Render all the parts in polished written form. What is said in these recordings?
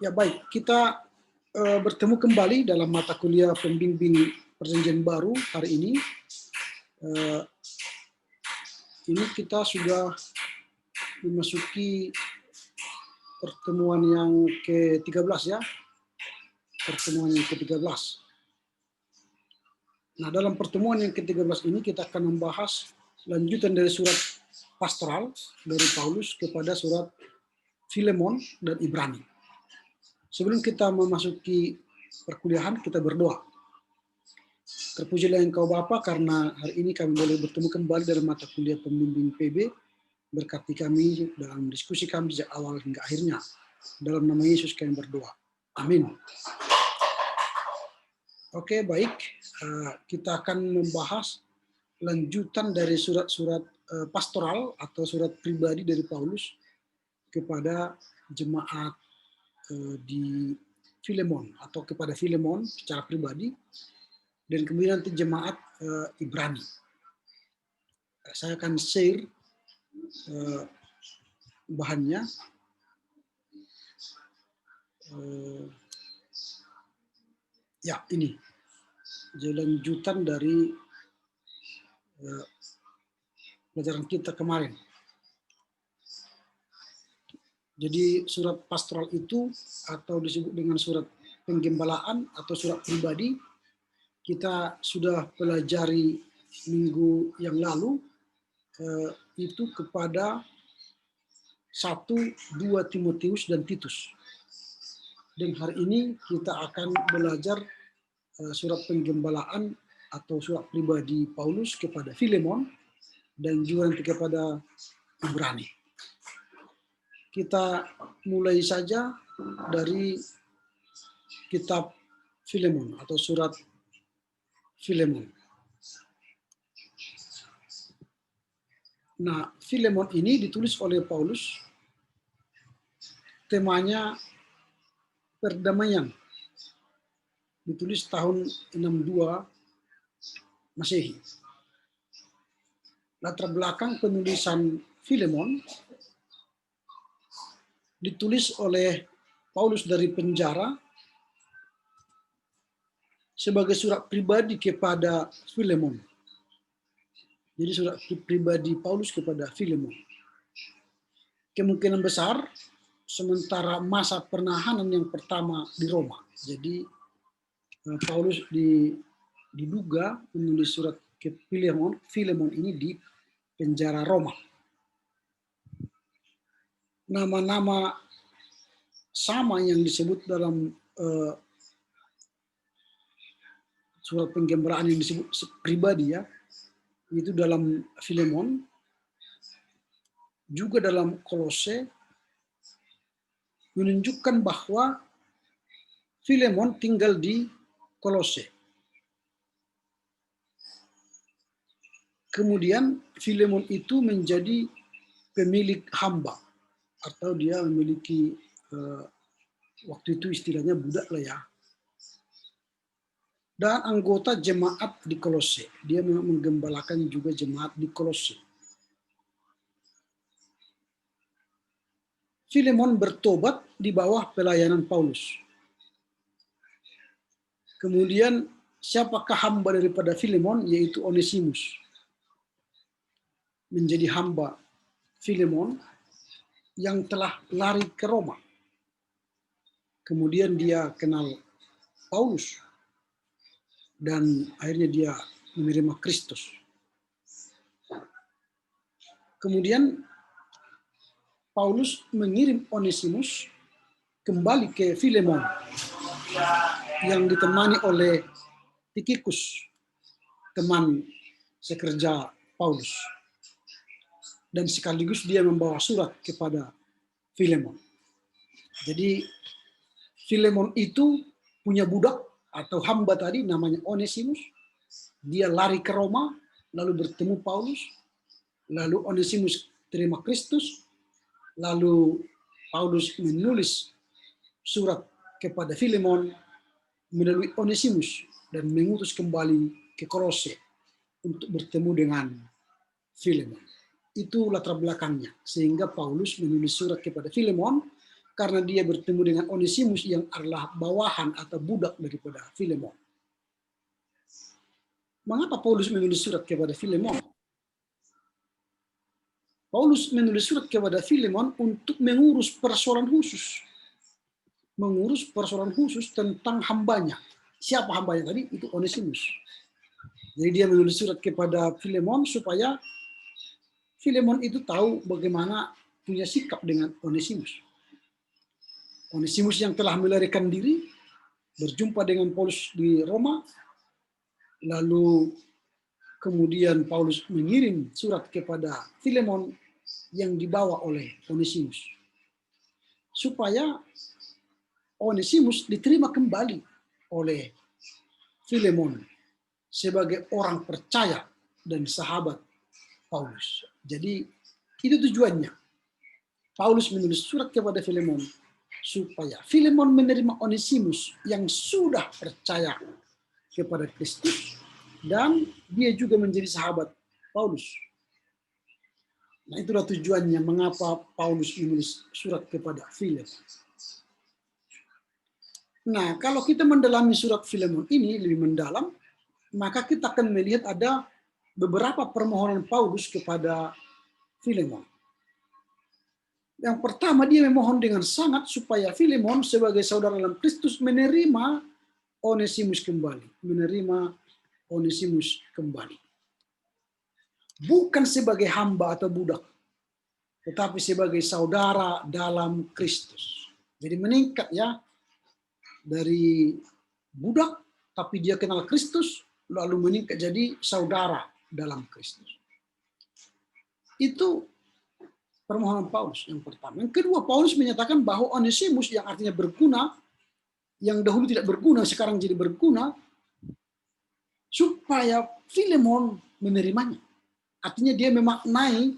Ya baik, kita bertemu kembali dalam mata kuliah pembimbing Perjanjian Baru hari ini. Ini kita sudah memasuki pertemuan yang ke-13 ya, pertemuan yang ke-13. Nah, dalam pertemuan yang ke-13 ini kita akan membahas lanjutan dari surat pastoral dari Paulus kepada surat Filemon dan Ibrani. Sebelum kita memasuki perkuliahan, kita berdoa. Terpujilah Engkau Bapa, karena hari ini kami boleh bertemu kembali dalam mata kuliah pembimbing PB. Berkati kami dalam diskusi kami sejak awal hingga akhirnya. Dalam nama Yesus kami berdoa. Amin. Oke, baik. Kita akan membahas lanjutan dari surat-surat pastoral atau surat pribadi dari Paulus kepada jemaat di Filemon atau kepada Filemon secara pribadi, dan kemudian nanti jemaat Ibrani. Saya akan share bahannya. Ya, ini lanjutan dari pelajaran kita kemarin. Jadi surat pastoral itu atau disebut dengan surat penggembalaan atau surat pribadi kita sudah pelajari minggu yang lalu, itu kepada 1, 2 Timotius dan Titus. Dan hari ini kita akan belajar surat penggembalaan atau surat pribadi Paulus kepada Filemon dan juga nanti kepada Ibrani. Kita mulai saja dari kitab Filemon atau surat Filemon. Nah, Filemon ini ditulis oleh Paulus, temanya perdamaian. Ditulis tahun 62 Masehi. Latar belakang penulisan Filemon ditulis oleh Paulus dari penjara sebagai surat pribadi kepada Filemon. Jadi surat pribadi Paulus kepada Filemon. Kemungkinan besar sementara masa penahanan yang pertama di Roma. Jadi Paulus diduga menulis surat ke Filemon ini di penjara Roma. Nama-nama sama yang disebut dalam surat penggembalaan yang disebut pribadi ya, itu dalam Filemon, juga dalam Kolose, menunjukkan bahwa Filemon tinggal di Kolose. Kemudian Filemon itu menjadi pemilik hamba, atau dia memiliki waktu itu istilahnya budak lah ya, dan anggota jemaat di Kolose. Dia memang menggembalakan juga jemaat di Kolose. Filemon bertobat di bawah pelayanan Paulus. Kemudian siapakah hamba daripada Filemon? Yaitu Onesimus. Menjadi hamba Filemon yang telah lari ke Roma. Kemudian dia kenal Paulus dan akhirnya dia menerima Kristus. Kemudian Paulus mengirim Onesimus kembali ke Filemon yang ditemani oleh Tikhikus, teman sekerja Paulus. Dan sekaligus dia membawa surat kepada Filemon. Jadi Filemon itu punya budak atau hamba tadi namanya Onesimus. Dia lari ke Roma, lalu bertemu Paulus, lalu Onesimus terima Kristus, lalu Paulus menulis surat kepada Filemon melalui Onesimus dan mengutus kembali ke Kolose untuk bertemu dengan Filemon. Itu latar belakangnya, sehingga Paulus menulis surat kepada Filemon karena dia bertemu dengan Onesimus yang adalah bawahan atau budak daripada Filemon. Mengapa Paulus menulis surat kepada Filemon? Paulus menulis surat kepada Filemon untuk mengurus persoalan khusus. Mengurus persoalan khusus tentang hambanya. Siapa hambanya tadi? Itu Onesimus. Jadi dia menulis surat kepada Filemon supaya Filemon itu tahu bagaimana punya sikap dengan Onesimus. Onesimus yang telah melarikan diri, berjumpa dengan Paulus di Roma, lalu kemudian Paulus mengirim surat kepada Filemon yang dibawa oleh Onesimus. Supaya Onesimus diterima kembali oleh Filemon sebagai orang percaya dan sahabat Paulus. Jadi itu tujuannya. Paulus menulis surat kepada Filemon supaya Filemon menerima Onesimus yang sudah percaya kepada Kristus dan dia juga menjadi sahabat Paulus. Nah, itulah tujuannya mengapa Paulus menulis surat kepada Filemon. Nah, kalau kita mendalami surat Filemon ini lebih mendalam, maka kita akan melihat ada beberapa permohonan Paulus kepada Filemon. Yang pertama, dia memohon dengan sangat supaya Filemon sebagai saudara dalam Kristus menerima Onesimus kembali. Menerima Onesimus kembali. Bukan sebagai hamba atau budak, tetapi sebagai saudara dalam Kristus. Jadi meningkat ya, dari budak tapi dia kenal Kristus, lalu meningkat jadi saudara dalam Kristus. Itu permohonan Paulus yang pertama. Yang kedua, Paulus menyatakan bahwa Onesimus yang artinya berguna, yang dahulu tidak berguna sekarang jadi berguna, supaya Filemon menerimanya. Artinya dia memaknai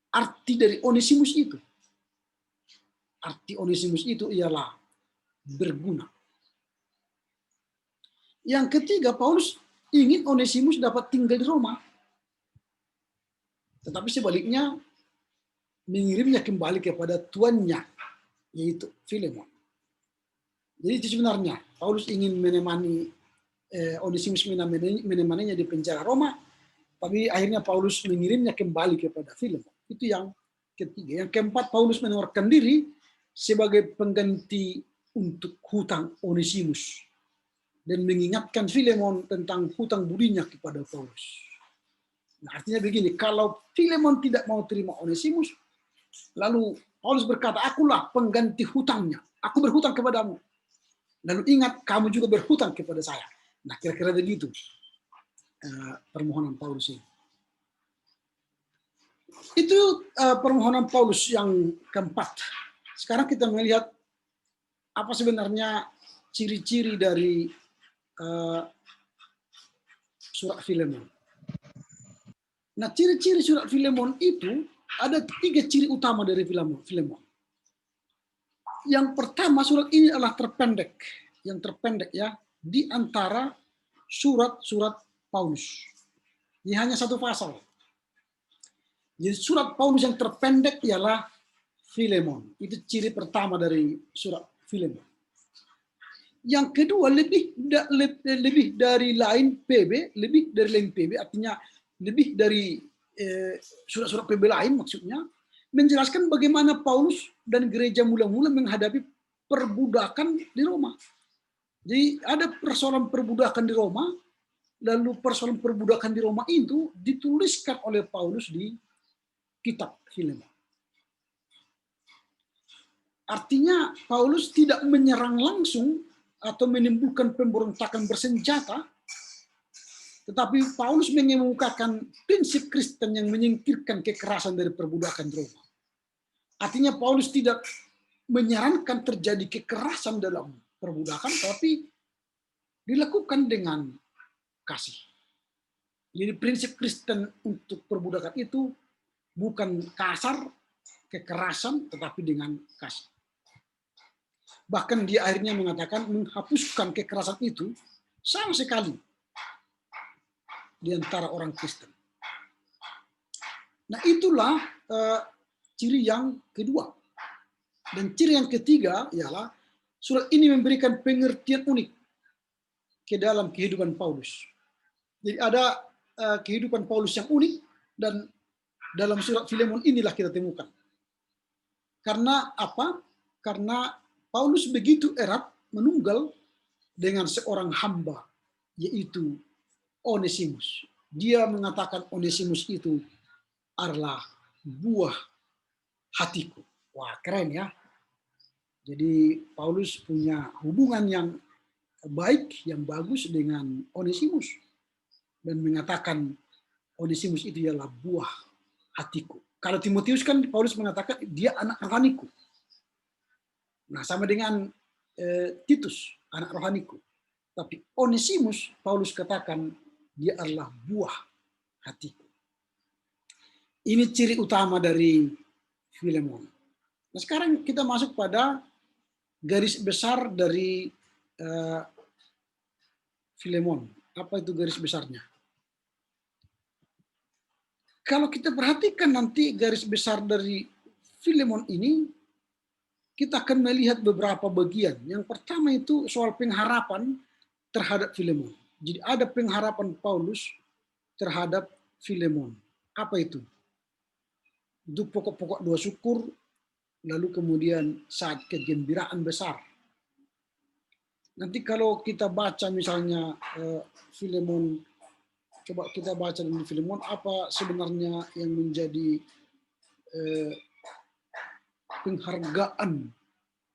arti dari Onesimus itu. Arti Onesimus itu ialah berguna. Yang ketiga, Paulus ingin Onesimus dapat tinggal di Roma. Tetapi sebaliknya mengirimnya kembali kepada tuannya, yaitu Filemon. Jadi itu sebenarnya Paulus ingin menemani Onesimus, menemaninya di penjara Roma, tapi akhirnya Paulus mengirimnya kembali kepada Filemon. Itu yang ketiga. Yang keempat, Paulus menawarkan diri sebagai pengganti untuk hutang Onesimus dan mengingatkan Filemon tentang hutang budinya kepada Paulus. Nah, artinya begini, kalau Filemon tidak mau terima Onesimus, lalu Paulus berkata, akulah pengganti hutangnya. Aku berhutang kepadamu. Lalu ingat, kamu juga berhutang kepada saya. Nah, kira-kira begitu permohonan Paulus ini. Itu permohonan Paulus yang keempat. Sekarang kita melihat apa sebenarnya ciri-ciri dari surat Filemon. Nah, ciri-ciri surat Filemon itu ada 3 ciri utama dari Filemon. Yang pertama, surat ini adalah terpendek, yang terpendek ya di antara surat-surat Paulus. Ini hanya 1 pasal. Jadi surat Paulus yang terpendek ialah Filemon. Itu ciri pertama dari surat Filemon. Yang kedua, lebih dari lain PB, artinya lebih dari surat-surat PB lain maksudnya, menjelaskan bagaimana Paulus dan gereja mula-mula menghadapi perbudakan di Roma. Jadi ada persoalan perbudakan di Roma, lalu persoalan perbudakan di Roma itu dituliskan oleh Paulus di kitab Filemon. Artinya Paulus tidak menyerang langsung atau menimbulkan pemberontakan bersenjata, tetapi Paulus mengemukakan prinsip Kristen yang menyingkirkan kekerasan dari perbudakan di Roma. Artinya Paulus tidak menyarankan terjadi kekerasan dalam perbudakan, tapi dilakukan dengan kasih. Jadi prinsip Kristen untuk perbudakan itu bukan kasar, kekerasan, tetapi dengan kasih. Bahkan dia akhirnya mengatakan menghapuskan kekerasan itu sama sekali di antara orang Kristen. Nah, itulah ciri yang kedua. Dan ciri yang ketiga ialah surat ini memberikan pengertian unik ke dalam kehidupan Paulus. Jadi ada kehidupan Paulus yang unik, dan dalam surat Filemon inilah kita temukan. Karena apa? Karena Paulus begitu erat menunggal dengan seorang hamba, yaitu Onesimus. Dia mengatakan Onesimus itu adalah buah hatiku. Wah, keren ya. Jadi Paulus punya hubungan yang baik, yang bagus dengan Onesimus, dan mengatakan Onesimus itu ialah buah hatiku. Kalau Timotius kan Paulus mengatakan dia anak rohaniku. Nah, sama dengan Titus, anak rohaniku. Tapi Onesimus, Paulus katakan dia adalah buah hatiku. Ini ciri utama dari Filemon. Nah, sekarang kita masuk pada garis besar dari Filemon. Apa itu garis besarnya? Kalau kita perhatikan nanti garis besar dari Filemon ini, kita akan melihat beberapa bagian. Yang pertama itu soal pengharapan terhadap Filemon. Jadi ada pengharapan Paulus terhadap Filemon. Apa itu? Itu pokok-pokok doa syukur, lalu kemudian saat kegembiraan besar. Nanti kalau kita baca misalnya Filemon, coba kita baca di Filemon, apa sebenarnya yang menjadi penghargaan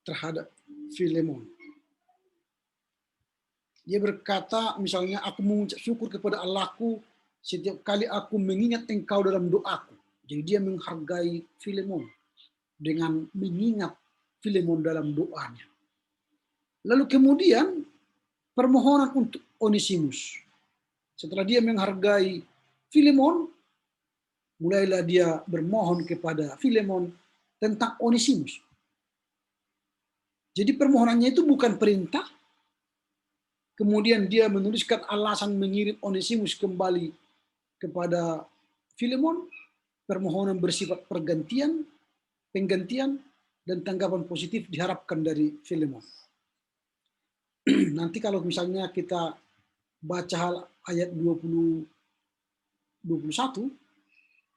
terhadap Filemon. Dia berkata misalnya, aku mengucap syukur kepada Allahku setiap kali aku mengingat engkau dalam doaku. Jadi dia menghargai Filemon dengan mengingat Filemon dalam doanya. Lalu kemudian permohonan untuk Onesimus. Setelah dia menghargai Filemon, mulailah dia bermohon kepada Filemon tentang Onesimus. Jadi permohonannya itu bukan perintah. Kemudian dia menuliskan alasan mengirim Onesimus kembali kepada Filemon. Permohonan bersifat penggantian, dan tanggapan positif diharapkan dari Filemon. Nanti kalau misalnya kita baca ayat 21,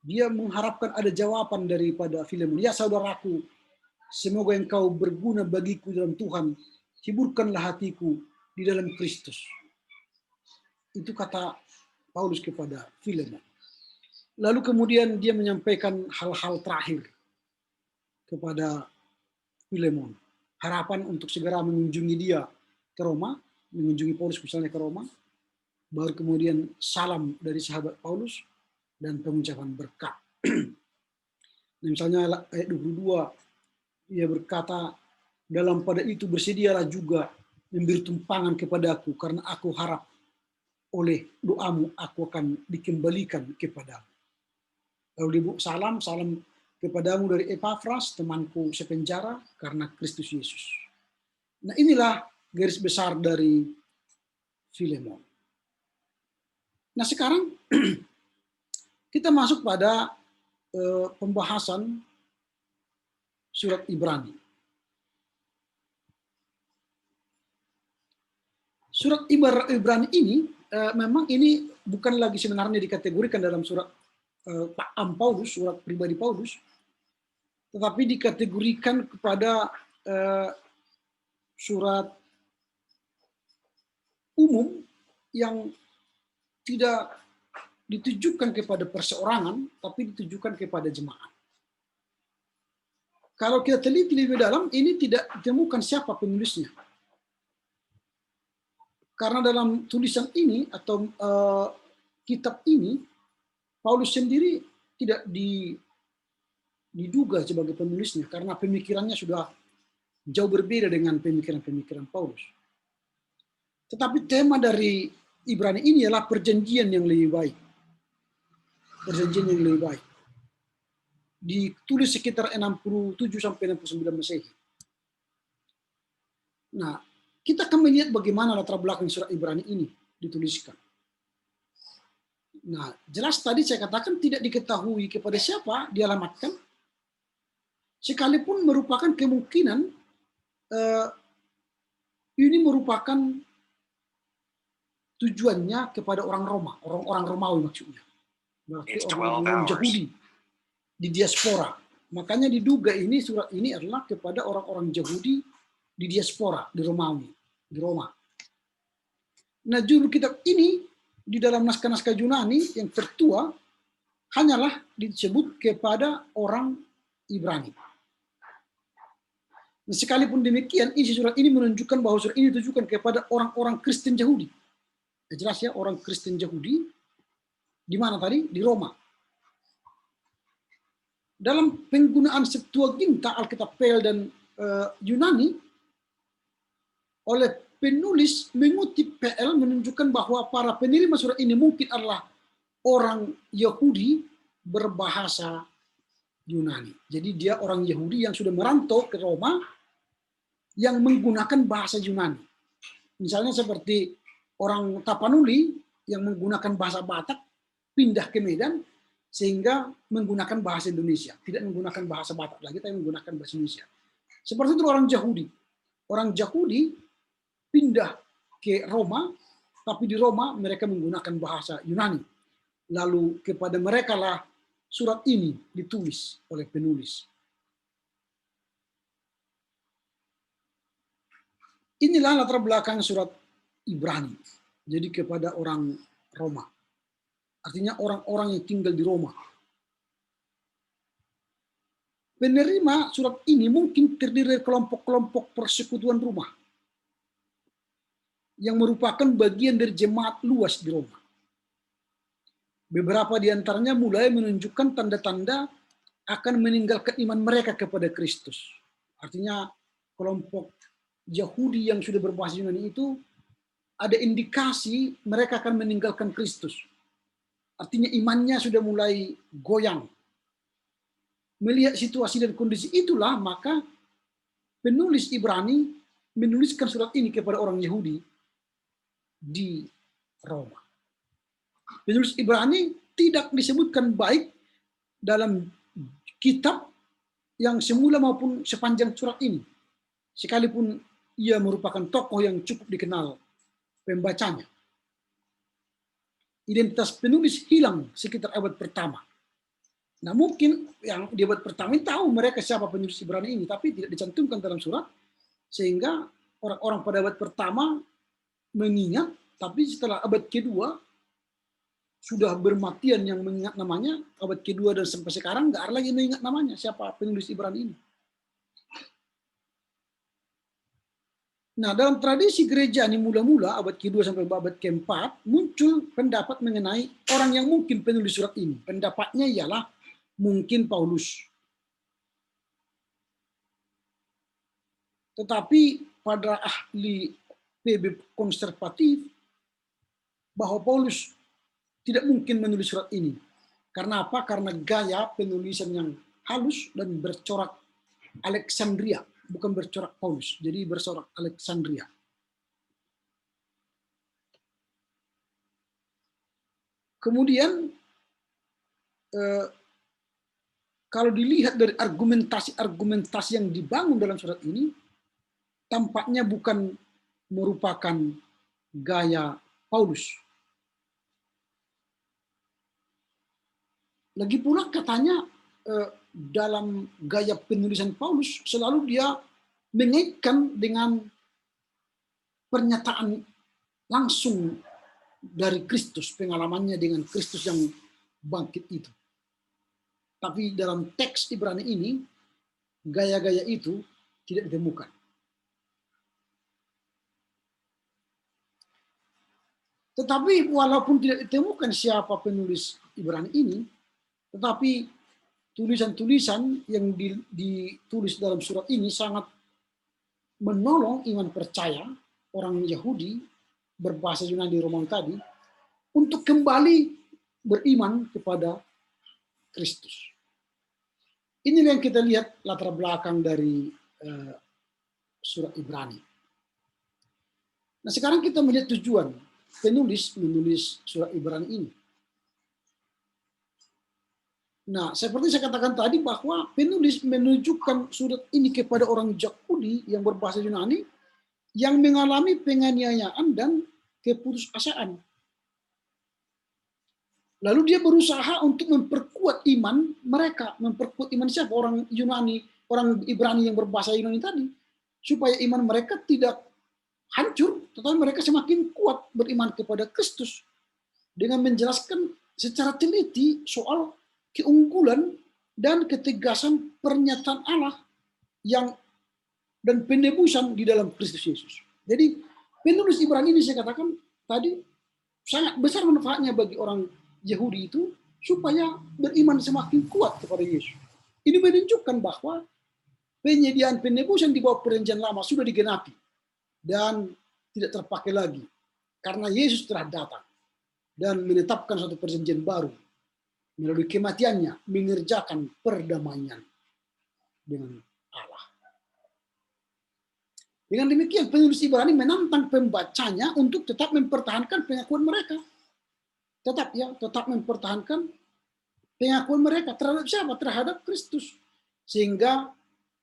dia mengharapkan ada jawaban daripada Filemon. Ya saudaraku, semoga engkau berguna bagiku dalam Tuhan. Hiburkanlah hatiku di dalam Kristus. Itu kata Paulus kepada Filemon. Lalu kemudian dia menyampaikan hal-hal terakhir kepada Filemon. Harapan untuk segera mengunjungi dia ke Roma, mengunjungi Paulus misalnya ke Roma. Baru kemudian salam dari sahabat Paulus dan pengucapan berkat. Misalnya ayat 22, ia berkata, dalam pada itu bersedialah juga memberi tumpangan kepadaku, karena aku harap oleh doamu aku akan dikembalikan kepadamu. Lalu dia salam kepadamu dari Epafras, temanku sepenjara karena Kristus Yesus. Nah, inilah garis besar dari Filemon. Nah, sekarang kita masuk pada pembahasan surat Ibrani. Surat Ibrani ini memang ini bukan lagi sebenarnya dikategorikan dalam surat Paulus, surat pribadi Paulus, tetapi dikategorikan kepada surat umum yang tidak ditujukan kepada perseorangan, tapi ditujukan kepada jemaat. Kalau kita teliti lebih dalam, ini tidak ditemukan siapa penulisnya. Karena dalam tulisan ini atau kitab ini, Paulus sendiri tidak diduga sebagai penulisnya, karena pemikirannya sudah jauh berbeda dengan pemikiran-pemikiran Paulus. Tetapi tema dari Ibrani ini adalah perjanjian yang lebih baik. Perjanjian yang lebih baik. Ditulis sekitar 67-69 Masehi. Nah, kita akan melihat bagaimana latar belakang surat Ibrani ini dituliskan. Nah, jelas tadi saya katakan tidak diketahui kepada siapa dialamatkan, sekalipun merupakan kemungkinan ini merupakan tujuannya kepada orang Roma, orang-orang Romawi maksudnya. Berarti orang-orang Yahudi di diaspora. Makanya diduga ini surat ini adalah kepada orang-orang Yahudi di diaspora di Romawi, di Roma. Nah, judul kitab ini di dalam naskah-naskah Yunani yang tertua hanyalah disebut kepada orang Ibrani. Nah, sekalipun demikian, isi surat ini menunjukkan bahwa surat ini ditujukan kepada orang-orang Kristen Yahudi. Jelas ya, orang Kristen Yahudi di mana tadi? Di Roma. Dalam penggunaan Septuaginta, Alkitab PL dan Yunani, oleh penulis mengutip PL menunjukkan bahwa para penerima surat ini mungkin adalah orang Yahudi berbahasa Yunani. Jadi dia orang Yahudi yang sudah merantau ke Roma yang menggunakan bahasa Yunani. Misalnya seperti orang Tapanuli yang menggunakan bahasa Batak pindah ke Medan sehingga menggunakan bahasa Indonesia, tidak menggunakan bahasa Batak lagi tapi menggunakan bahasa Indonesia. Seperti itu orang Yahudi. Orang Yahudi pindah ke Roma, tapi di Roma mereka menggunakan bahasa Yunani. Lalu kepada mereka lah surat ini ditulis oleh penulis. Inilah latar belakang surat Ibrani. Jadi kepada orang Roma. Artinya orang-orang yang tinggal di Roma. Penerima surat ini mungkin terdiri dari kelompok-kelompok persekutuan rumah yang merupakan bagian dari jemaat luas di Roma. Beberapa di antaranya mulai menunjukkan tanda-tanda akan meninggalkan iman mereka kepada Kristus. Artinya kelompok Yahudi yang sudah berbahasa Yunani itu ada indikasi mereka akan meninggalkan Kristus. Artinya imannya sudah mulai goyang. Melihat situasi dan kondisi itulah maka penulis Ibrani menuliskan surat ini kepada orang Yahudi di Roma. Penulis Ibrani tidak disebutkan baik dalam kitab yang semula maupun sepanjang surat ini. Sekalipun ia merupakan tokoh yang cukup dikenal pembacanya. Identitas penulis hilang sekitar abad pertama. Nah mungkin yang di abad pertama ini tahu mereka siapa penulis Ibrani ini, tapi tidak dicantumkan dalam surat, sehingga orang-orang pada abad pertama mengingat, tapi setelah abad kedua sudah bermatian yang mengingat namanya, abad kedua dan sampai sekarang nggak ada lagi mengingat namanya siapa penulis Ibrani ini. Nah, dalam tradisi gereja ini mula-mula abad kedua sampai abad keempat muncul pendapat mengenai orang yang mungkin penulis surat ini. Pendapatnya ialah mungkin Paulus. Tetapi pada ahli PB konservatif bahwa Paulus tidak mungkin menulis surat ini. Karena apa? Karena gaya penulisan yang halus dan bercorak Alexandria, bukan bercorak Paulus, jadi bercorak Alexandria. Kemudian kalau dilihat dari argumentasi yang dibangun dalam surat ini, tampaknya bukan merupakan gaya Paulus. Lagi pula katanya dalam gaya penulisan Paulus selalu dia mengaitkan dengan pernyataan langsung dari Kristus, pengalamannya dengan Kristus yang bangkit itu. Tapi dalam teks Ibrani ini, gaya-gaya itu tidak ditemukan. Tetapi walaupun tidak ditemukan siapa penulis Ibrani ini, tetapi tulisan-tulisan yang ditulis dalam surat ini sangat menolong iman percaya orang Yahudi berbahasa Yunani Romawi tadi untuk kembali beriman kepada Kristus. Inilah yang kita lihat latar belakang dari surat Ibrani. Nah, sekarang kita melihat tujuan penulis menulis surat Ibrani ini. Nah, seperti saya katakan tadi bahwa penulis menunjukkan surat ini kepada orang Yahudi yang berbahasa Yunani yang mengalami penganiayaan dan keputusasaan. Lalu dia berusaha untuk memperkuat iman mereka, memperkuat iman siapa? Orang Yunani, orang Ibrani yang berbahasa Yunani tadi, supaya iman mereka tidak hancur, tetapi mereka semakin kuat beriman kepada Kristus dengan menjelaskan secara teliti soal keunggulan dan ketegasan pernyataan Allah yang dan penebusan di dalam Kristus Yesus. Jadi penulis Ibrani ini saya katakan tadi sangat besar manfaatnya bagi orang Yahudi itu supaya beriman semakin kuat kepada Yesus. Ini menunjukkan bahwa penyediaan penebusan di bawah perjanjian lama sudah digenapi dan tidak terpakai lagi karena Yesus telah datang dan menetapkan suatu perjanjian baru melalui kematiannya mengerjakan perdamaian dengan Allah. Dengan demikian penulis Ibrani menantang pembacanya untuk tetap mempertahankan pengakuan mereka. Tetap mempertahankan pengakuan mereka terhadap siapa? Terhadap Kristus. Sehingga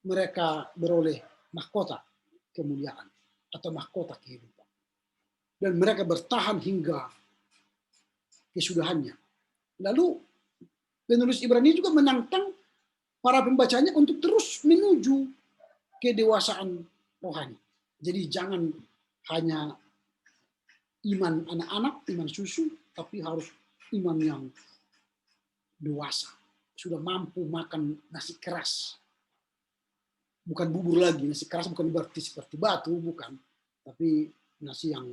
mereka beroleh mahkota kemuliaan atau mahkota kehidupan. Dan mereka bertahan hingga kesudahannya. Lalu penulis Ibrani juga menantang para pembacanya untuk terus menuju kedewasaan rohani. Jadi jangan hanya iman anak-anak, iman susu, tapi harus iman yang dewasa. Sudah mampu makan nasi keras. Bukan bubur lagi, nasi keras bukan berarti seperti batu, bukan. Tapi nasi yang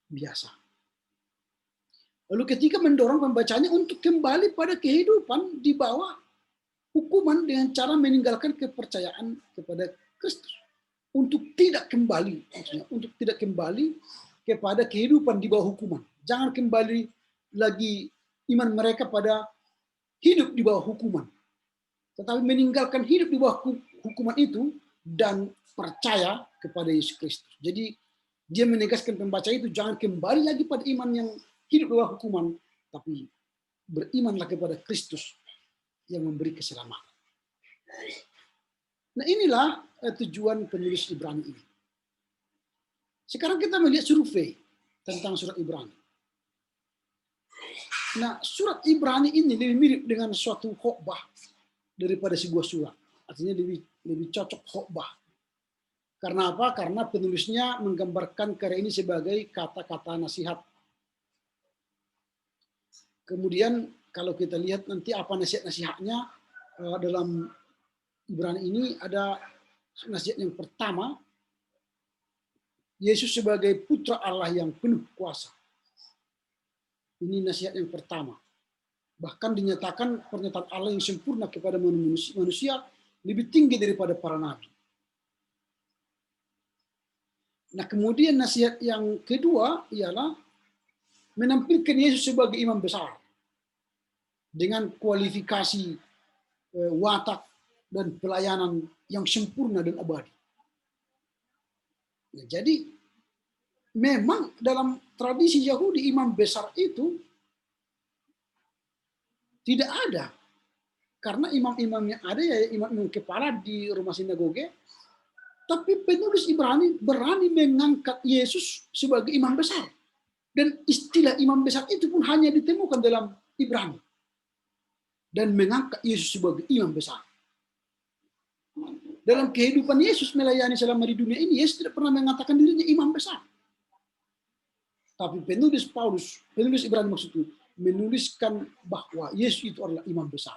biasa. Lalu ketika mendorong pembacanya untuk kembali pada kehidupan di bawah hukuman dengan cara meninggalkan kepercayaan kepada Kristus. Untuk tidak kembali, maksudnya, untuk tidak kembali kepada kehidupan di bawah hukuman. Jangan kembali lagi iman mereka pada hidup di bawah hukuman. Tetapi meninggalkan hidup di bawah hukuman itu dan percaya kepada Yesus Kristus. Jadi dia menegaskan pembaca itu jangan kembali lagi pada iman yang hidup di bawah hukuman, tapi berimanlah kepada Kristus yang memberi keselamatan. Nah inilah tujuan penulis Ibrani ini. Sekarang kita melihat survei tentang surat Ibrani. Nah surat Ibrani ini lebih mirip dengan suatu khotbah daripada sebuah surat. Artinya lebih cocok khotbah. Karena apa? Karena penulisnya menggambarkan karya ini sebagai kata-kata nasihat. Kemudian kalau kita lihat nanti apa nasihat-nasihatnya dalam Ibrani ini ada nasihat yang pertama, Yesus sebagai putra Allah yang penuh kuasa. Ini nasihat yang pertama. Bahkan dinyatakan pernyataan Allah yang sempurna kepada manusia lebih tinggi daripada para nabi. Nah kemudian nasihat yang kedua ialah menampilkan Yesus sebagai imam besar dengan kualifikasi watak dan pelayanan yang sempurna dan abadi. Nah, jadi memang dalam tradisi Yahudi imam besar itu tidak ada. Karena imam-imam yang ada ya imam-imam kepala di rumah sinagoge. Tapi penulis Ibrani berani mengangkat Yesus sebagai imam besar. Dan istilah imam besar itu pun hanya ditemukan dalam Ibrani. Dan mengangkat Yesus sebagai imam besar. Dalam kehidupan Yesus melayani selama di dunia ini, Yesus tidak pernah mengatakan dirinya imam besar. Tapi penulis Ibrani maksudnya, menuliskan bahwa Yesus itu adalah imam besar.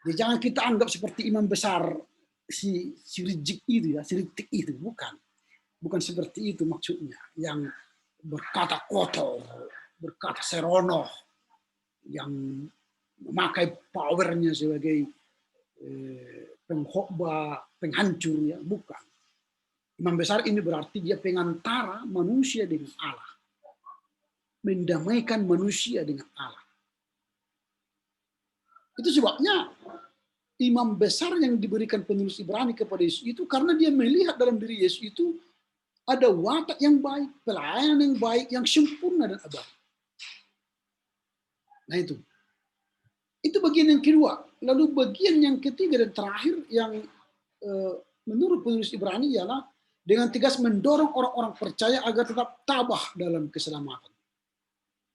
Jadi jangan kita anggap seperti imam besar si Rijik itu ya, si Ritik itu, bukan. Bukan seperti itu maksudnya, yang berkata kotor, berkata serono, yang memakai powernya sebagai pengkhotbah, penghancur ya, bukan. Imam besar ini berarti dia pengantara manusia dengan Allah. Mendamaikan manusia dengan Allah. Itu sebabnya imam besar yang diberikan penulis Ibrani kepada Yesus itu karena dia melihat dalam diri Yesus itu ada watak yang baik, pelayanan yang baik, yang sempurna dan abadi. Nah itu. Itu bagian yang kedua. Lalu bagian yang ketiga dan terakhir yang menurut penulis Ibrani ialah dengan tegas mendorong orang-orang percaya agar tetap tabah dalam keselamatan.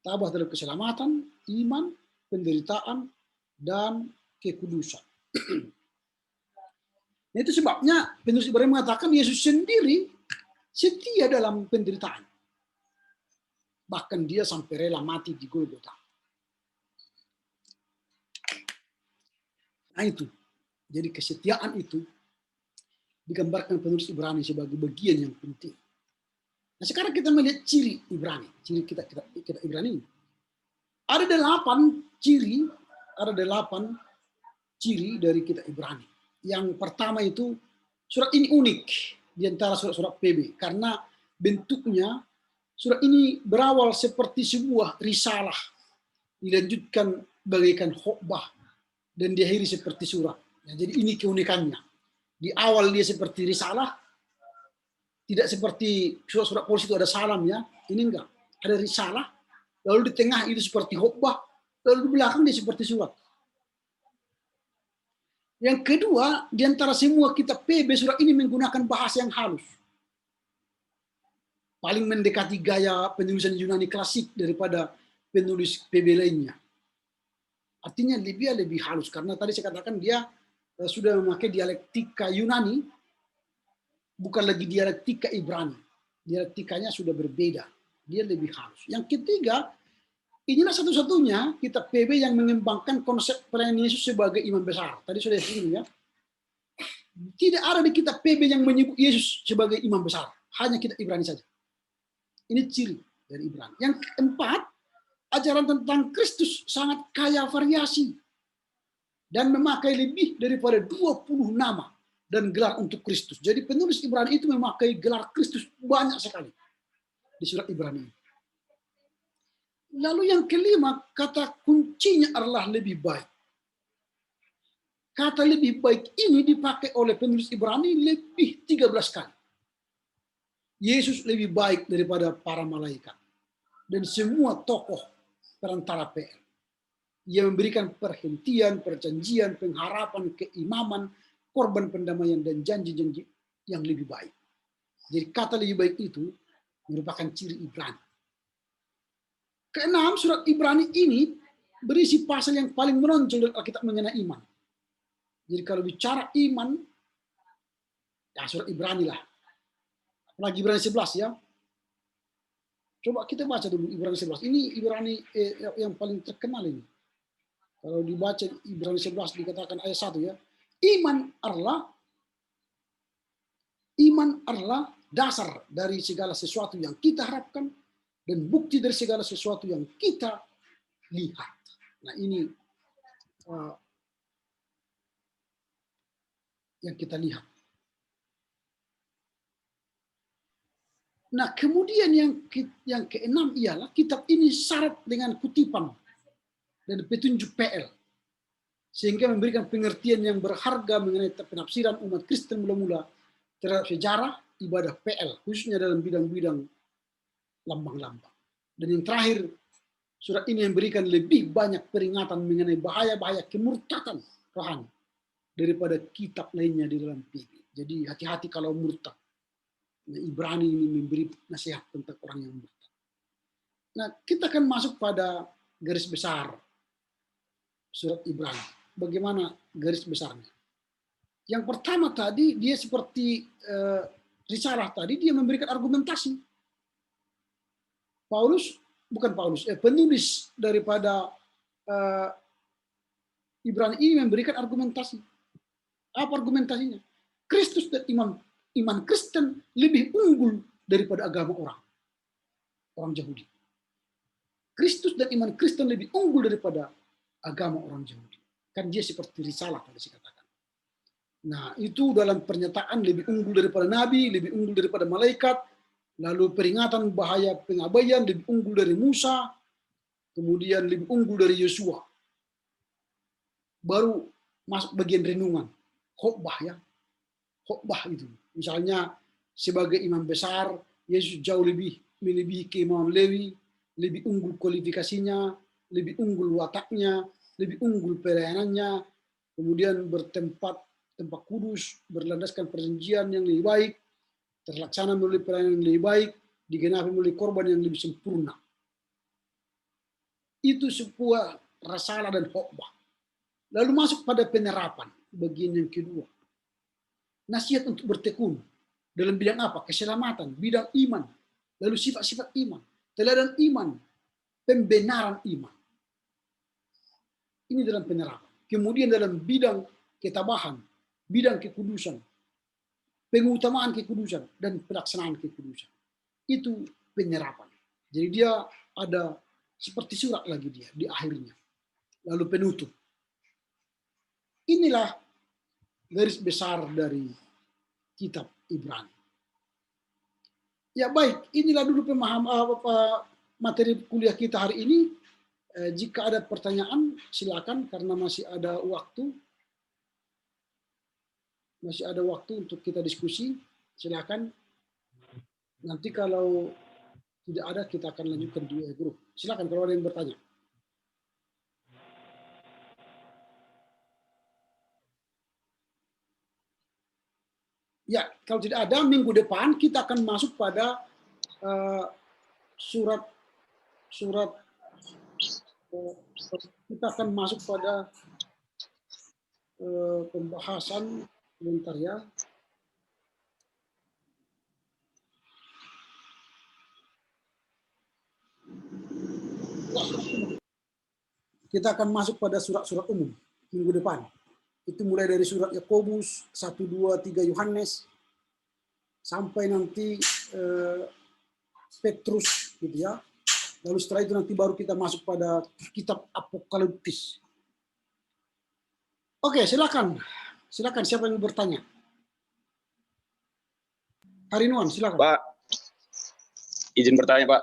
Tabah dalam keselamatan, iman, penderitaan, dan kekudusan. Nah, itu sebabnya penulis Ibrani mengatakan Yesus sendiri setia dalam penderitaan. Bahkan dia sampai rela mati di Golgota. Nah itu, jadi kesetiaan itu digambarkan penulis Ibrani sebagai bagian yang penting. Nah sekarang kita melihat ciri Ibrani, ciri kita Ibrani. Ada 8 ciri dari kita Ibrani. Yang pertama itu, surat ini unik di antara surat-surat PB karena bentuknya surat ini berawal seperti sebuah risalah, dilanjutkan bagaikan khotbah dan diakhiri seperti surat. Nah, jadi ini keunikannya. Di awal dia seperti risalah, tidak seperti surat-surat polisi itu ada salamnya. Ini enggak, ada risalah. Lalu di tengah itu seperti khotbah, lalu di belakang dia seperti surat. Yang kedua, di antara semua kitab PB, surat ini menggunakan bahasa yang halus. Paling mendekati gaya penulisan Yunani klasik daripada penulis PB lainnya. Artinya lebih halus, karena tadi saya katakan dia sudah memakai dialektika Yunani, bukan lagi dialektika Ibrani. Dialektikanya sudah berbeda, dia lebih halus. Yang ketiga, inilah satu-satunya kitab PB yang mengembangkan konsep pelayanan Yesus sebagai imam besar. Tadi sudah disinggung ya. Tidak ada di kitab PB yang menyebut Yesus sebagai imam besar. Hanya kitab Ibrani saja. Ini ciri dari Ibrani. Yang keempat, ajaran tentang Kristus sangat kaya variasi dan memakai lebih daripada 20 nama dan gelar untuk Kristus. Jadi penulis Ibrani itu memakai gelar Kristus banyak sekali di surat Ibrani. Lalu yang kelima, kata kuncinya adalah lebih baik. Kata lebih baik ini dipakai oleh penulis Ibrani lebih 13 kali. Yesus lebih baik daripada para malaikat dan semua tokoh perantara PL. Ia memberikan perhentian, perjanjian, pengharapan, keimaman, korban pendamaian, dan janji-janji yang lebih baik. Jadi kata lebih baik itu merupakan ciri Ibrani. Keenam, surat Ibrani ini berisi pasal yang paling menonjol dalam Alkitab mengenai iman. Jadi kalau bicara iman, ya surat Ibrani lah. Apalagi Ibrani 11 ya. Coba kita baca dulu Ibrani 11. Ini Ibrani yang paling terkenal ini. Kalau dibaca Ibrani 11 dikatakan ayat 1 ya. Iman adalah dasar dari segala sesuatu yang kita harapkan dan bukti dari segala sesuatu yang kita lihat. Nah ini yang kita lihat. Nah kemudian yang keenam ialah kitab ini syarat dengan kutipan dan petunjuk PL. Sehingga memberikan pengertian yang berharga mengenai penafsiran umat Kristen mula-mula terhadap sejarah ibadah PL, khususnya dalam bidang-bidang lambang-lambang. Dan yang terakhir, surat ini memberikan lebih banyak peringatan mengenai bahaya-bahaya kemurtadan rohani daripada kitab lainnya di dalam PB. Jadi hati-hati kalau murtad. Nah, Ibrani ini memberi nasihat tentang orang yang murtad. Nah, kita akan masuk pada garis besar surat Ibrani. Bagaimana garis besarnya? Yang pertama tadi, dia seperti risalah tadi, dia memberikan argumentasi. Penulis daripada Ibrani ini memberikan argumentasi. Apa argumentasinya? Kristus dan iman Kristen lebih unggul daripada agama orang Yahudi. Kristus dan iman Kristen lebih unggul daripada agama orang Yahudi. Kan dia seperti risalah tadi saya katakan. Nah, itu dalam pernyataan lebih unggul daripada nabi, lebih unggul daripada malaikat, lalu peringatan bahaya pengabaian lebih unggul dari Musa, kemudian lebih unggul dari Yosua. Baru masuk bagian renungan, khotbah ya. Khotbah itu. Misalnya sebagai imam besar, Yesus jauh lebih melebihi keimaman Lewi, lebih unggul kualifikasinya, lebih unggul wataknya, lebih unggul pelayanannya, kemudian tempat kudus, berlandaskan perjanjian yang lebih baik, terlaksana melalui pelayanan yang lebih baik, digenapi melalui korban yang lebih sempurna. Itu sebuah rasalah dan khotbah. Lalu masuk pada penerapan, bagian yang kedua. Nasihat untuk bertekun. Dalam bidang apa? Keselamatan, bidang iman. Lalu sifat-sifat iman, teladan iman, pembenaran iman. Ini dalam penerapan. Kemudian dalam bidang ketabahan, bidang kekudusan, pengutamaan kekudusan, dan pelaksanaan kekudusan. Itu penyerapan. Jadi dia ada seperti surat lagi dia di akhirnya. Lalu penutup. Inilah garis besar dari kitab Ibrani. Ya baik, inilah dulu materi kuliah kita hari ini. Jika ada pertanyaan, silakan karena masih ada waktu. Masih ada waktu untuk kita diskusi. Silakan. Nanti kalau tidak ada, kita akan lanjutkan di grup. Silakan kalau ada yang bertanya. Ya, kalau tidak ada, minggu depan kita akan masuk pada kita akan masuk pada pembahasan sebentar ya. Kita akan masuk pada surat-surat umum minggu depan. Itu mulai dari surat Yakobus, 1, 2, 3 Yohanes, sampai nanti Petrus, gitu ya. Lalu setelah itu nanti baru kita masuk pada kitab Apokaliptis. Oke, silakan. Silakan, siapa yang bertanya? Harinuan, silakan. Pak, izin bertanya, Pak.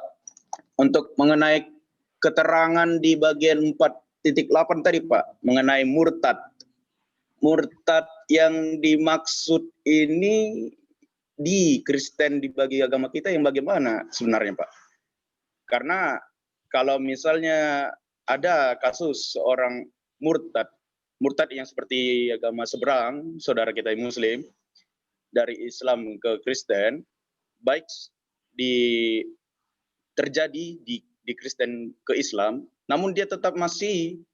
Untuk mengenai keterangan di bagian 4.8 tadi, Pak, mengenai murtad. Murtad yang dimaksud ini di Kristen, di bagi agama kita yang bagaimana sebenarnya, Pak? Karena kalau misalnya ada kasus seorang murtad yang seperti agama seberang, saudara kita yang Muslim, dari Islam ke Kristen, baik terjadi di Kristen ke Islam, namun dia tetap masih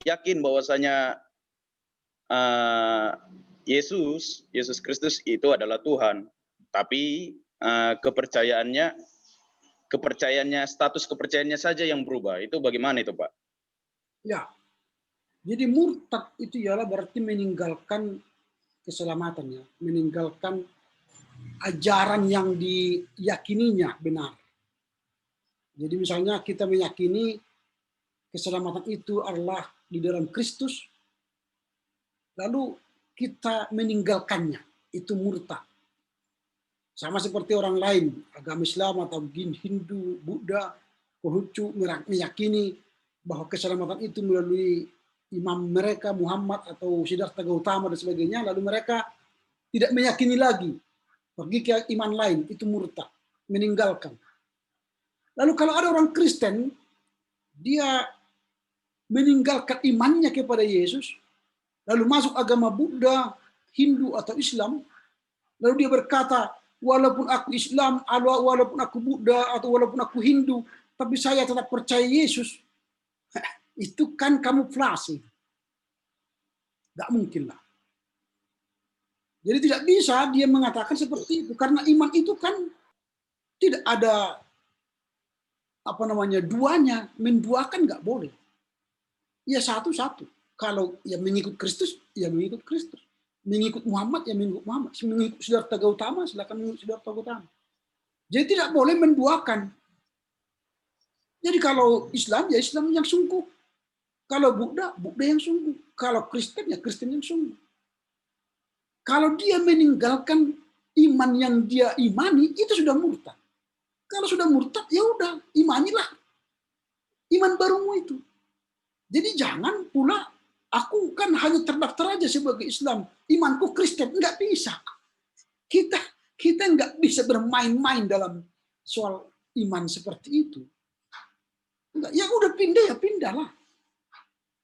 yakin bahwasanya Yesus Kristus itu adalah Tuhan, tapi status kepercayaannya saja yang berubah. Itu bagaimana itu, Pak? Ya, jadi murtad itu ialah berarti meninggalkan keselamatannya, meninggalkan ajaran yang diyakininya benar. Jadi misalnya kita meyakini keselamatan itu adalah di dalam Kristus, lalu kita meninggalkannya, itu murtad. Sama seperti orang lain, agama Islam atau Hindu, Buddha, Konghucu meyakini bahwa keselamatan itu melalui imam mereka, Muhammad atau Siddhartha Gautama dan sebagainya, lalu mereka tidak meyakini lagi, pergi ke iman lain, itu murtad, meninggalkan. Lalu kalau ada orang Kristen, dia meninggalkan imannya kepada Yesus, lalu masuk agama Buddha, Hindu atau Islam, lalu dia berkata, walaupun aku Islam, walaupun aku Buddha, atau walaupun aku Hindu, tapi saya tetap percaya Yesus. Itu kan kamuflase. Gak mungkin lah. Jadi tidak bisa dia mengatakan seperti itu, karena iman itu kan tidak ada duanya, menduakan nggak boleh. Ya satu-satu. Kalau yang mengikut Kristus, ya mengikut Kristus. Mengikut Muhammad, ya mengikut Muhammad. Mengikut Siddhartha Gautama, silakan mengikut Siddhartha Gautama. Jadi tidak boleh menduakan. Jadi kalau Islam, ya Islam yang sungguh. Kalau Buddha, Buddha yang sungguh. Kalau Kristen, ya Kristen yang sungguh. Kalau dia meninggalkan iman yang dia imani, itu sudah murtad. Kalau sudah murtad, ya udah, imanilah iman barumu itu. Jadi jangan pula aku kan hanya terdaftar aja sebagai Islam, imanku Kristen, nggak bisa. Kita nggak bisa bermain-main dalam soal iman seperti itu. Enggak, ya udah pindah ya pindahlah.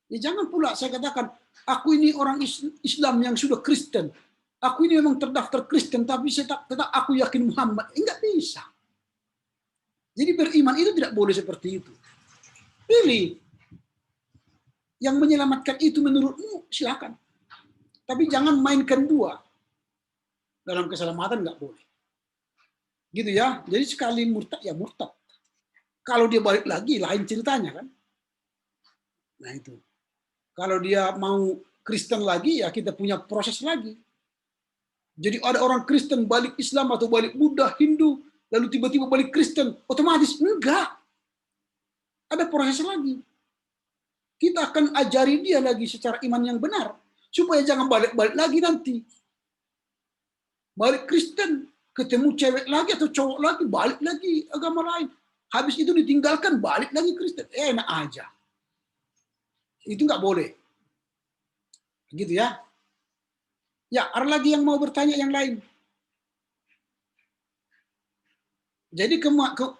Ya jangan pula saya katakan, aku ini orang Islam yang sudah Kristen. Aku ini memang terdaftar Kristen, tapi saya tetap aku yakin Muhammad. Enggak bisa. Jadi beriman itu tidak boleh seperti itu. Pilih. Yang menyelamatkan itu menurutmu, silakan. Tapi jangan mainkan dua. Dalam keselamatan nggak boleh. Gitu ya. Jadi sekali murtad, ya murtad. Kalau dia balik lagi, lain ceritanya kan. Nah itu. Kalau dia mau Kristen lagi, ya kita punya proses lagi. Jadi ada orang Kristen balik Islam atau balik Buddha, Hindu, lalu tiba-tiba balik Kristen, otomatis enggak. Ada proses lagi. Kita akan ajari dia lagi secara iman yang benar, supaya jangan balik-balik lagi nanti. Balik Kristen, ketemu cewek lagi atau cowok lagi, balik lagi agama lain. Habis itu ditinggalkan, balik lagi Kristen. Enak aja. Itu nggak boleh. Gitu ya. Ya, ada lagi yang mau bertanya yang lain. Jadi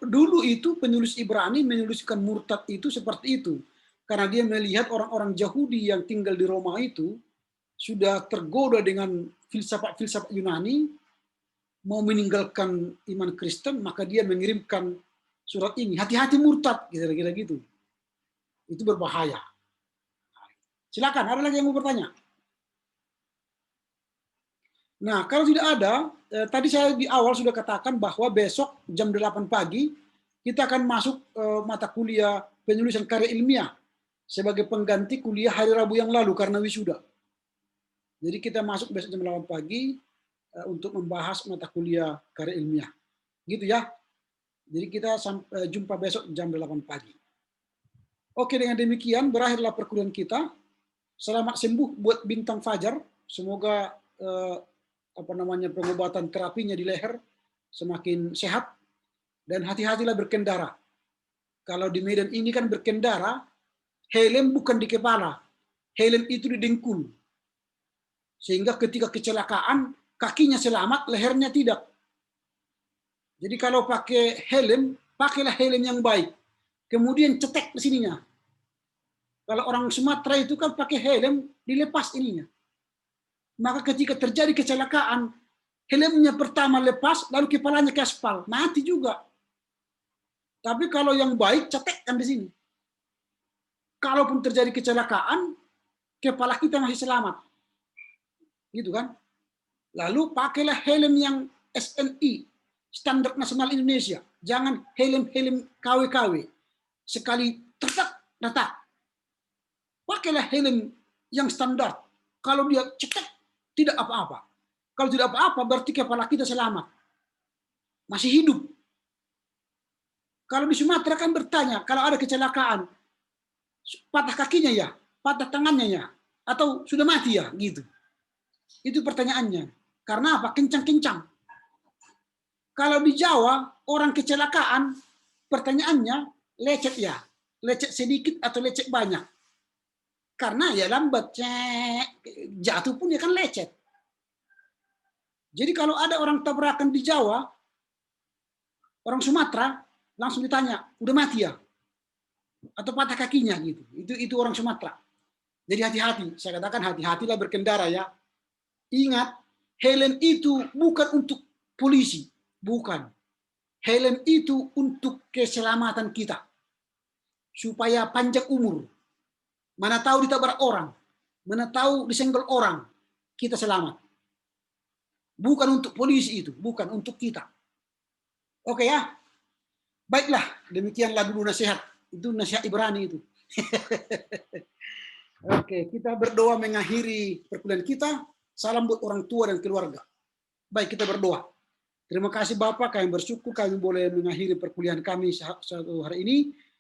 dulu itu penulis Ibrani menuliskan murtad itu seperti itu. Karena dia melihat orang-orang Yahudi yang tinggal di Roma itu sudah tergoda dengan filsafat-filsafat Yunani, mau meninggalkan iman Kristen, maka dia mengirimkan surat ini. Hati-hati murtad, kira-kira gitu. Itu berbahaya. Silakan, ada lagi yang mau bertanya? Nah, kalau tidak ada, tadi saya di awal sudah katakan bahwa besok jam 8 pagi kita akan masuk mata kuliah penulisan karya ilmiah sebagai pengganti kuliah hari Rabu yang lalu karena wisuda. Jadi kita masuk besok jam 8 pagi untuk membahas mata kuliah karya ilmiah. Gitu ya. Jadi kita jumpa besok jam 8 pagi. Oke, dengan demikian berakhirlah perkuliahan kita. Selamat sembuh buat Bintang Fajar. Semoga pengobatan terapinya di leher semakin sehat, dan hati-hatilah berkendara. Kalau di Medan ini kan berkendara, helm bukan di kepala, helm itu di dengkul. Sehingga ketika kecelakaan, kakinya selamat, lehernya tidak. Jadi kalau pakai helm, pakailah helm yang baik. Kemudian cetek di sininya. Kalau orang Sumatera itu kan pakai helm, dilepas ininya. Maka ketika terjadi kecelakaan, helmnya pertama lepas, lalu kepalanya ke aspal, mati juga. Tapi kalau yang baik, cetekkan di sini. Kalaupun terjadi kecelakaan, kepala kita masih selamat. Gitu kan? Lalu pakailah helm yang SNI, Standar Nasional Indonesia. Jangan helm-helm KW-KW. Sekali retak. Pakailah helm yang standar. Kalau dia cetek, tidak apa-apa. Kalau tidak apa-apa, berarti kepala kita selamat. Masih hidup. Kalau di Sumatera kan bertanya, kalau ada kecelakaan, patah kakinya ya, patah tangannya ya, atau sudah mati ya, gitu. Itu pertanyaannya. Karena apa? Kencang-kencang. Kalau di Jawa, orang kecelakaan, pertanyaannya, lecet ya, lecet sedikit atau lecet banyak. Karena ya lambat, jatuh pun ya kan lecet. Jadi kalau ada orang tabrakan di Jawa, orang Sumatera langsung ditanya, udah mati ya? Atau patah kakinya gitu. Itu orang Sumatera. Jadi hati-hati, saya katakan hati-hatilah berkendara ya. Ingat, helm itu bukan untuk polisi, bukan. Helm itu untuk keselamatan kita. Supaya panjang umur. Mana tahu ditabrak orang, mana tahu disenggol orang, kita selamat. Bukan untuk polisi itu, bukan untuk kita. Oke ya? Baiklah, demikianlah dulu nasihat. Itu nasihat Ibrani itu. Oke, kita berdoa mengakhiri perkuliahan kita. Salam buat orang tua dan keluarga. Baik, kita berdoa. Terima kasih Bapak, kami bersyukur kami boleh mengakhiri perkuliahan kami satu hari ini.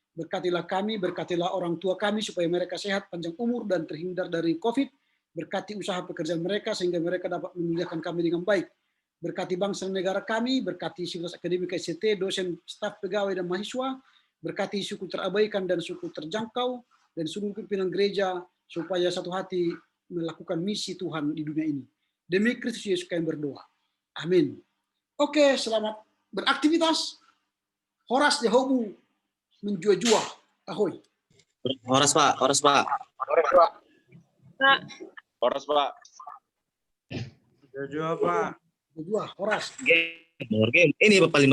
Berkatilah kami, berkatilah orang tua kami supaya mereka sehat, panjang umur, dan terhindar dari COVID. Berkati usaha pekerjaan mereka sehingga mereka dapat memuliakan kami dengan baik. Berkati bangsa dan negara kami, berkati Sivitas Akademika ICT, dosen, staf, pegawai, dan mahasiswa. Berkati suku terabaikan dan suku terjangkau, dan seluruh pimpinan gereja supaya satu hati melakukan misi Tuhan di dunia ini. Demi Kristus Yesus kami berdoa. Amin. Oke, selamat beraktivitas. Horas Jehobu menjua-jua. Ahoy. Horas Pak. Pak. Horas Pak. Kedua, Horas. Game. Ini paling